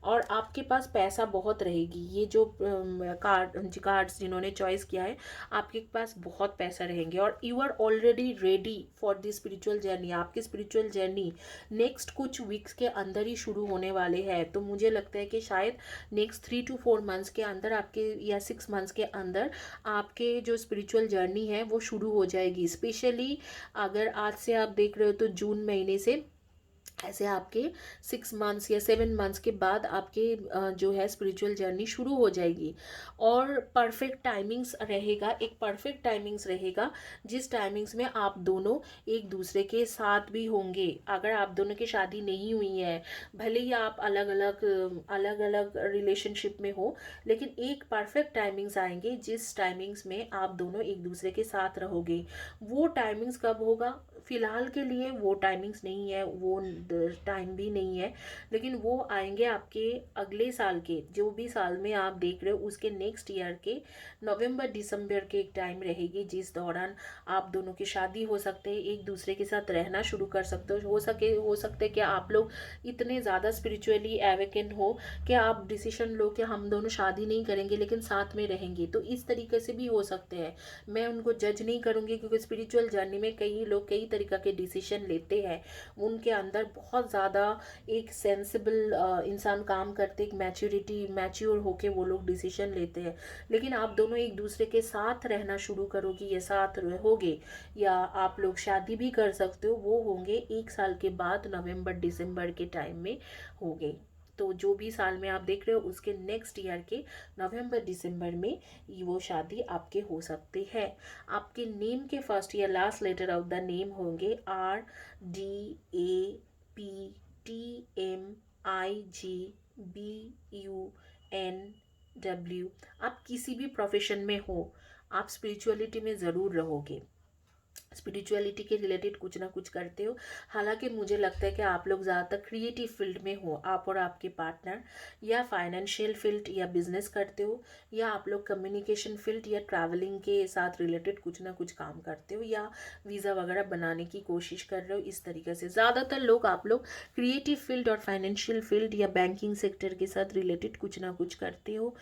और आपके पास पैसा बहुत रहेगी। ये जो कार्ड्स जिन्होंने चॉइस किया है, आपके पास बहुत पैसा रहेंगे, और you are already ready for the spiritual journey. आपकी स्पिरिचुअल जर्नी नेक्स्ट कुछ वीक्स के अंदर ही शुरू होने वाले हैं। तो मुझे लगता है कि शायद नेक्स्ट 3 to 4 मंथ्स के अंदर आपके, या 6 मंथ्स के अंदर आपके जो स्पिरिचुअल जर्नी है वो शुरू हो जाएगी। स्पेशली अगर आज से आप देख रहे हो तो जून महीने से ऐसे आपके 6 मंथ्स या 7 मंथ्स के बाद आपके जो है स्पिरिचुअल जर्नी शुरू हो जाएगी। और परफेक्ट टाइमिंग्स रहेगा, एक परफेक्ट टाइमिंग्स रहेगा जिस टाइमिंग्स में आप दोनों एक दूसरे के साथ भी होंगे। अगर आप दोनों की शादी नहीं हुई है, भले ही आप अलग अलग रिलेशनशिप में हो, लेकिन एक परफेक्ट टाइमिंग्स आएंगे जिस टाइमिंग्स में आप दोनों एक दूसरे के साथ रहोगे। वो टाइमिंग्स कब होगा, फ़िलहाल के लिए वो टाइमिंग्स नहीं है, वो टाइम भी नहीं है, लेकिन वो आएंगे आपके अगले साल के, जो भी साल में आप देख रहे हो उसके नेक्स्ट ईयर के नवंबर दिसंबर के एक टाइम रहेगी जिस दौरान आप दोनों की शादी हो सकते हैं, एक दूसरे के साथ रहना शुरू कर सकते हो सकते कि आप लोग इतने ज़्यादा स्पिरिचुअली एवेकन हो कि आप डिसीजन लो कि हम दोनों शादी नहीं करेंगे लेकिन साथ में रहेंगे। तो इस तरीके से भी हो सकते हैं। मैं उनको जज नहीं करूँगी, क्योंकि स्पिरिचुअल जर्नी में कई लोग कई तरीक़ा के डिसीजन लेते हैं। उनके अंदर बहुत ज़्यादा एक सेंसिबल इंसान काम करते, एक मैच्योर होके वो लोग डिसीजन लेते हैं। लेकिन आप दोनों एक दूसरे के साथ रहना शुरू करोगे या साथ रहोगे, या आप लोग शादी भी कर सकते हो, वो होंगे 1 साल के बाद, नवंबर दिसंबर के टाइम में होंगे। तो जो भी साल में आप देख रहे हो उसके नेक्स्ट ईयर के नवंबर दिसंबर में वो शादी आपके हो सकती है। आपके नेम के फर्स्ट या last letter of the name होंगे RDAPTIGBUNW। आप किसी भी प्रोफेशन में हो, आप स्पिरिचुअलिटी में ज़रूर रहोगे, स्पिरिचुअलिटी के रिलेटेड कुछ ना कुछ करते हो। हालांकि मुझे लगता है कि आप लोग ज़्यादातर क्रिएटिव फील्ड में हो, आप और आपके पार्टनर, या फाइनेंशियल फील्ड या बिजनेस करते हो, या आप लोग कम्युनिकेशन फील्ड या ट्रैवलिंग के साथ रिलेटेड कुछ ना कुछ काम करते हो, या वीज़ा वगैरह बनाने की कोशिश कर रहे हो। इस तरीके से ज़्यादातर लोग, आप लोग क्रिएटिव फील्ड और फाइनेंशियल फील्ड या बैंकिंग सेक्टर के साथ रिलेटेड कुछ ना कुछ करते हो।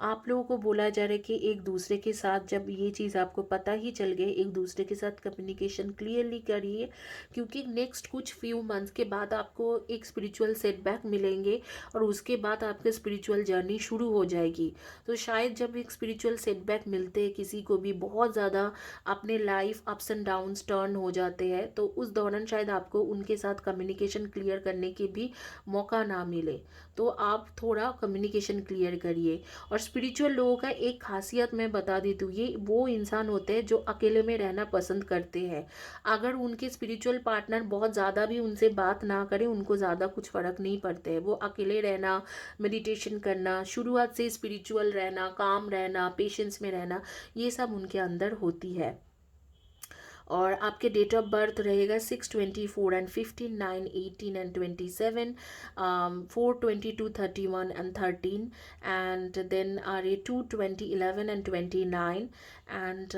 आप लोगों को बोला जा रहा है कि एक दूसरे के साथ, जब ये चीज़ आपको पता ही चल गई, एक दूसरे के साथ कम्युनिकेशन क्लियरली करिए, क्योंकि नेक्स्ट कुछ फ्यू मंथ्स के बाद आपको एक स्पिरिचुअल सेटबैक मिलेंगे, और उसके बाद आपकी स्पिरिचुअल जर्नी शुरू हो जाएगी। तो शायद जब एक स्पिरिचुअल सेटबैक मिलते हैं किसी को भी, बहुत ज़्यादा अपने life ups and downs turn हो जाते हैं, तो उस दौरान शायद आपको उनके साथ कम्युनिकेशन क्लियर करने की भी मौका ना मिले। तो आप थोड़ा कम्युनिकेशन क्लियर करिए। और स्पिरिचुअल लोगों का एक खासियत मैं बता देती हूँ, ये वो इंसान होते हैं जो अकेले में रहना पसंद करते हैं। अगर उनके स्पिरिचुअल पार्टनर बहुत ज़्यादा भी उनसे बात ना करे, उनको ज़्यादा कुछ फ़र्क नहीं पड़ता है। वो अकेले रहना, मेडिटेशन करना, शुरुआत से स्पिरिचुअल रहना, काम रहना, पेशेंस में रहना, ये सब उनके अंदर होती है। और आपके डेट ऑफ बर्थ रहेगा 6, 24 and 15, 9, 18 and 27, 4, 22, 31 and 13, and then are 2, 20, 11 and 29, and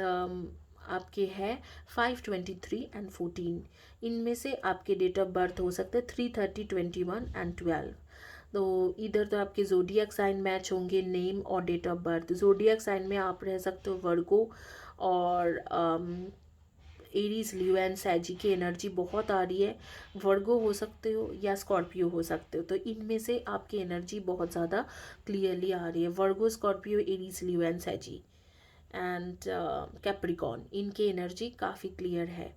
आपके है 5, 23 एंड 14। इनमें से आपके डेट ऑफ बर्थ हो सकते हैं 3, 30, 21 एंड 12। तो इधर तो आपके जोडियक साइन मैच होंगे, नेम और date of birth. Zodiac sign में आप रह सकते हो वर्गो और एरीज, लियो एंड सैजी की एनर्जी बहुत आ रही है। वर्गो हो सकते हो या स्कॉर्पियो हो सकते हो, तो इनमें से आपकी एनर्जी बहुत ज़्यादा क्लियरली आ रही है। Virgo, Scorpio, Aries, Leo and Sagi and Capricorn, इनकी एनर्जी काफ़ी क्लियर है।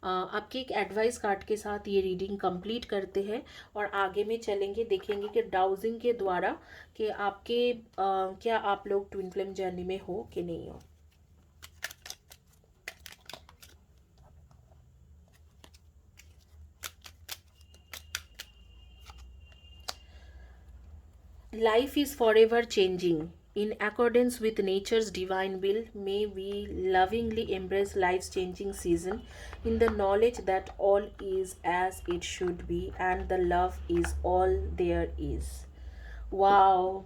आपके एक एडवाइस कार्ड के साथ ये रीडिंग कंप्लीट करते हैं और आगे में चलेंगे, देखेंगे कि डाउजिंग के द्वारा कि आपके क्या आप लोग ट्विन फ्लेम जर्नी में हो कि नहीं हो। Life is forever changing. In accordance with nature's divine will, may we lovingly embrace life's changing season in the knowledge that all is as it should be and the love is all there is. Wow!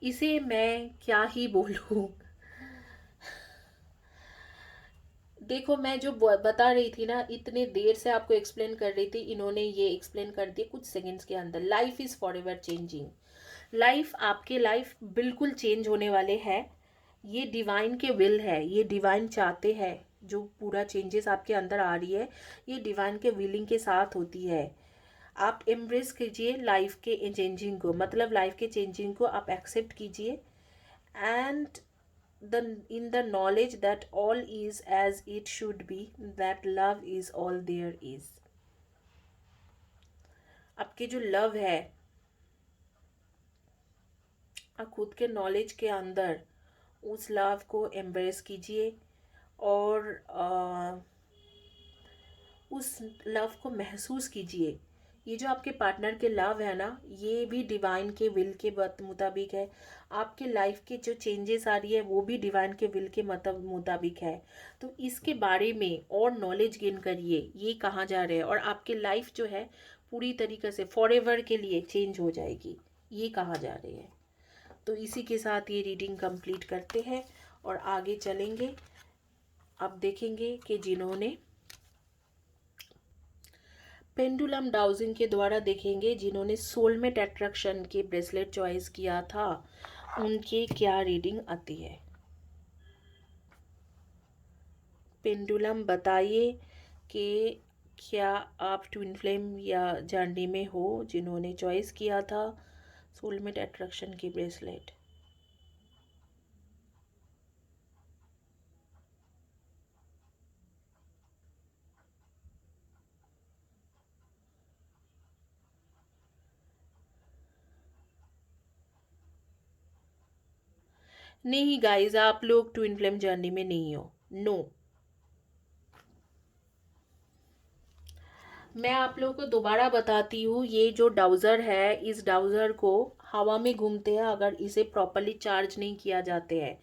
इसे मैं क्या ही बोलूँ। देखो, मैं जो बता रही थी ना, इतने देर से आपको एक्सप्लेन कर रही थी, इन्होंने ये एक्सप्लेन कर दिया कुछ सेकंड्स के अंदर। Life is for ever changing. Life, आपके लाइफ बिल्कुल चेंज होने वाले हैं। ये डिवाइन के विल है, ये डिवाइन चाहते हैं। जो पूरा चेंजेस आपके अंदर आ रही है, ये डिवाइन के विलिंग के साथ होती है। आप एम्ब्रेस कीजिए लाइफ के चेंजिंग को, मतलब लाइफ के चेंजिंग को आप एक्सेप्ट कीजिए and the in the knowledge that all is as it should be, that love is all there is. आपके जो लव है, आप खुद के नॉलेज के अंदर उस लव को एम्ब्रेस कीजिए और उस लव को महसूस कीजिए। ये जो आपके पार्टनर के लव है ना, ये भी डिवाइन के विल के मुताबिक है। आपके लाइफ के जो चेंजेस आ रही है वो भी डिवाइन के विल के मुताबिक है। तो इसके बारे में और नॉलेज गेन करिए, ये कहा जा रहा है, और आपके लाइफ जो है पूरी तरीके से फॉरएवर के लिए चेंज हो जाएगी, ये कहा जा रही है। तो इसी के साथ ये रीडिंग कंप्लीट करते हैं और आगे चलेंगे। अब देखेंगे कि जिन्होंने पेंडुलम डाउजिंग के द्वारा, देखेंगे जिन्होंने सोलमेट अट्रैक्शन के ब्रेसलेट चॉइस किया था, उनके क्या रीडिंग आती है। पेंडुलम बताइए कि क्या आप ट्विन फ्लेम या जर्नी में हो जिन्होंने चॉइस किया था सोलमेट अट्रैक्शन की ब्रेसलेट। नहीं गाइज, आप लोग ट्विन फ्लेम जर्नी में नहीं हो। नो, मैं आप लोगों को दोबारा बताती हूँ, ये जो डाउज़र है, इस डाउज़र को हवा में घूमते हैं अगर इसे प्रॉपरली चार्ज नहीं किया जाते हैं।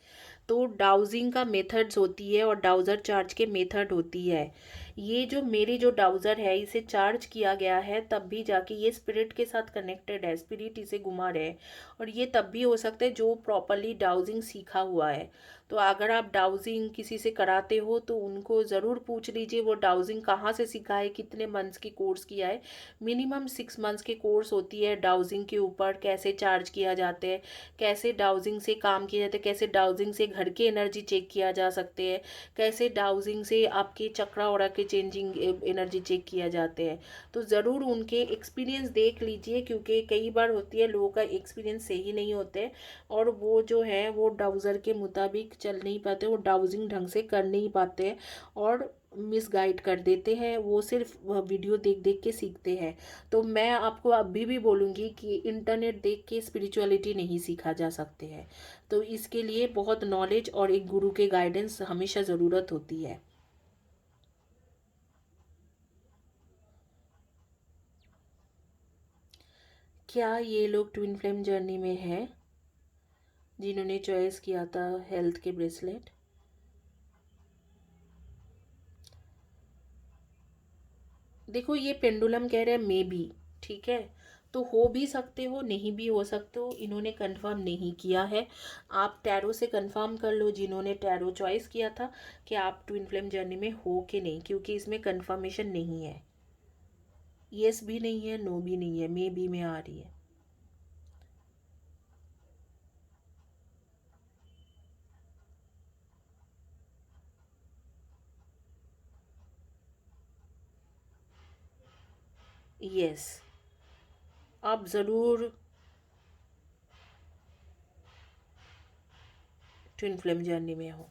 तो डाउजिंग का मेथड्स होती है और डाउज़र चार्ज के मेथड होती है। ये जो मेरे जो डाउज़र है, इसे चार्ज किया गया है तब भी जाके ये स्पिरिट के साथ कनेक्टेड है, स्पिरिट इसे घुमा रहे हैं। और ये तब भी हो सकता है जो प्रॉपरली डाउजिंग सीखा हुआ है। तो अगर आप डाउजिंग किसी से कराते हो तो उनको ज़रूर पूछ लीजिए वो डाउजिंग कहाँ से सीखा है, कितने मंथ्स की कोर्स किया है। मिनिमम 6 मंथ्स की कोर्स होती है डाउजिंग के ऊपर, कैसे चार्ज किया जाते हैं, कैसे डाउजिंग से काम किया जाता है, कैसे डाउजिंग से घर के एनर्जी चेक किया जा सकते हैं, कैसे डाउजिंग से आपके चक्रा ओरा के चेंजिंग एनर्जी चेक किया जाते हैं। तो ज़रूर उनके एक्सपीरियंस देख लीजिए, क्योंकि कई बार होती है लोगों का एक्सपीरियंस सही नहीं होते और वो जो है वो डाउज़र के मुताबिक चल नहीं पाते, वो डाउजिंग ढंग से कर नहीं पाते और मिसगाइड कर देते हैं। वो सिर्फ वह वीडियो देख देख के सीखते हैं। तो मैं आपको अभी भी बोलूँगी कि इंटरनेट देख के स्पिरिचुअलिटी नहीं सीखा जा सकते हैं। तो इसके लिए बहुत नॉलेज और एक गुरु के गाइडेंस हमेशा ज़रूरत होती है। क्या ये लोग ट्विन फ्लेम जर्नी में हैं जिन्होंने चॉइस किया था हेल्थ के ब्रेसलेट? देखो, ये पेंडुलम कह रहे हैं मे बी, ठीक है। तो हो भी सकते हो, नहीं भी हो सकते हो, इन्होंने कंफर्म नहीं किया है। आप टैरो से कंफर्म कर लो, जिन्होंने टैरो चॉइस किया था, कि आप ट्विन फ्लेम जर्नी में हो कि नहीं, क्योंकि इसमें कंफर्मेशन नहीं है। येस भी नहीं है, नो भी नहीं है, मे बी में आ रही है। यस, आप ज़रूर ट्विन फ्लेम जर्नी में हो,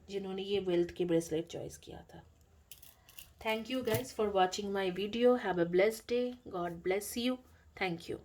जिन्होंने ये वेल्थ के ब्रेसलेट चॉइस किया था। Thank you guys for watching my video. Have a blessed day. God bless you. Thank you.